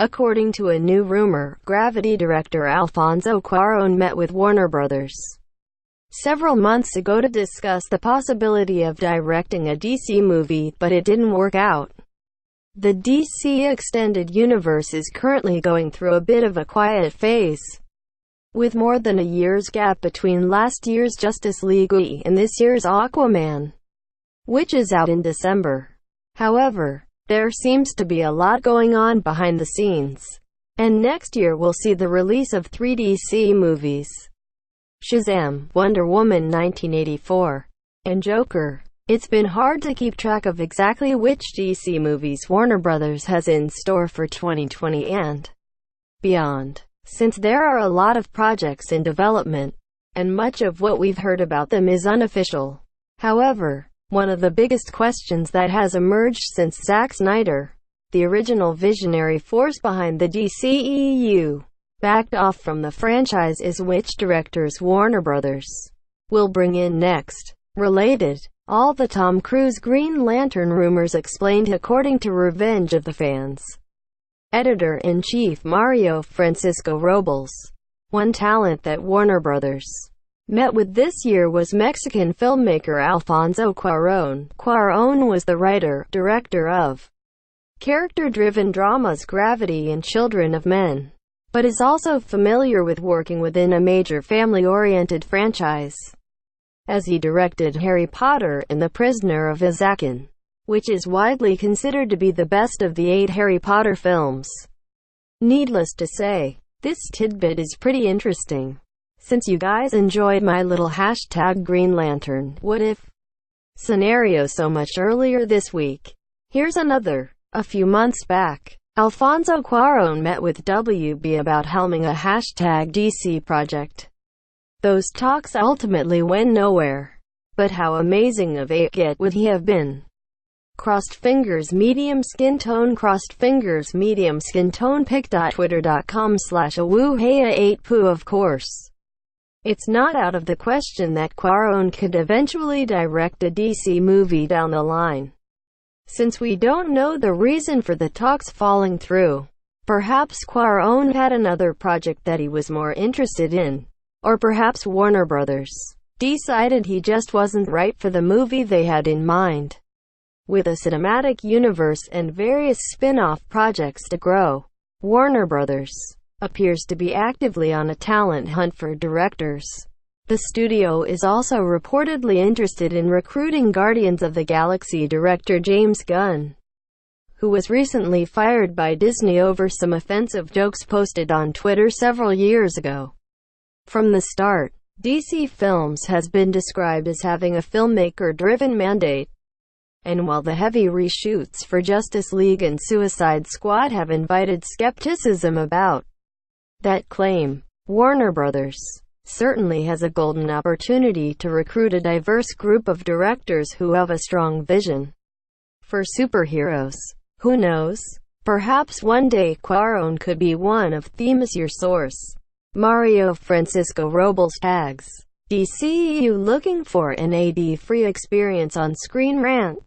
According to a new rumor, Gravity director Alfonso Cuarn met with Warner Brothers several months ago to discuss the possibility of directing a DC movie, but it didn't work out. The DC Extended Universe is currently going through a bit of a quiet phase, with more than a year's gap between last year's Justice League and this year's Aquaman, which is out in December. However, there seems to be a lot going on behind the scenes, and next year we'll see the release of 3 DC movies: Shazam, Wonder Woman 1984, and Joker. It's been hard to keep track of exactly which DC movies Warner Brothers has in store for 2020 and beyond, since there are a lot of projects in development, and much of what we've heard about them is unofficial. However, one of the biggest questions that has emerged since Zack Snyder, the original visionary force behind the DCEU, backed off from the franchise is which directors Warner Brothers will bring in next. Related, all the Tom Cruise Green Lantern rumors explained according to Revenge of the Fans editor-in-chief Mario Francisco Robles. One talent that Warner Brothers met with this year was Mexican filmmaker Alfonso Cuarón. Cuarón was the writer-director of character-driven dramas Gravity and Children of Men, but is also familiar with working within a major family-oriented franchise, as he directed Harry Potter and The Prisoner of Azkaban, which is widely considered to be the best of the 8 Harry Potter films. Needless to say, this tidbit is pretty interesting. Since you guys enjoyed my little #Green Lantern what if scenario so much earlier this week, here's another. A few months back, Alfonso Cuarón met with WB about helming a #DC project. Those talks ultimately went nowhere. But how amazing of a get would he have been? Crossed fingers medium skin tone crossed fingers medium skin tone pic.twitter.com/awooheya8poo. Of course, it's not out of the question that Cuarón could eventually direct a DC movie down the line. Since we don't know the reason for the talks falling through, perhaps Cuarón had another project that he was more interested in, or perhaps Warner Brothers decided he just wasn't right for the movie they had in mind. With a cinematic universe and various spin-off projects to grow, Warner Brothers appears to be actively on a talent hunt for directors. The studio is also reportedly interested in recruiting Guardians of the Galaxy director James Gunn, who was recently fired by Disney over some offensive jokes posted on Twitter several years ago. From the start, DC Films has been described as having a filmmaker-driven mandate, and while the heavy reshoots for Justice League and Suicide Squad have invited skepticism about that claim, Warner Brothers certainly has a golden opportunity to recruit a diverse group of directors who have a strong vision for superheroes. Who knows? Perhaps one day Cuarón could be one of them's your source. Mario Francisco Robles tags DCEU looking for an AD-free experience on Screen Rant.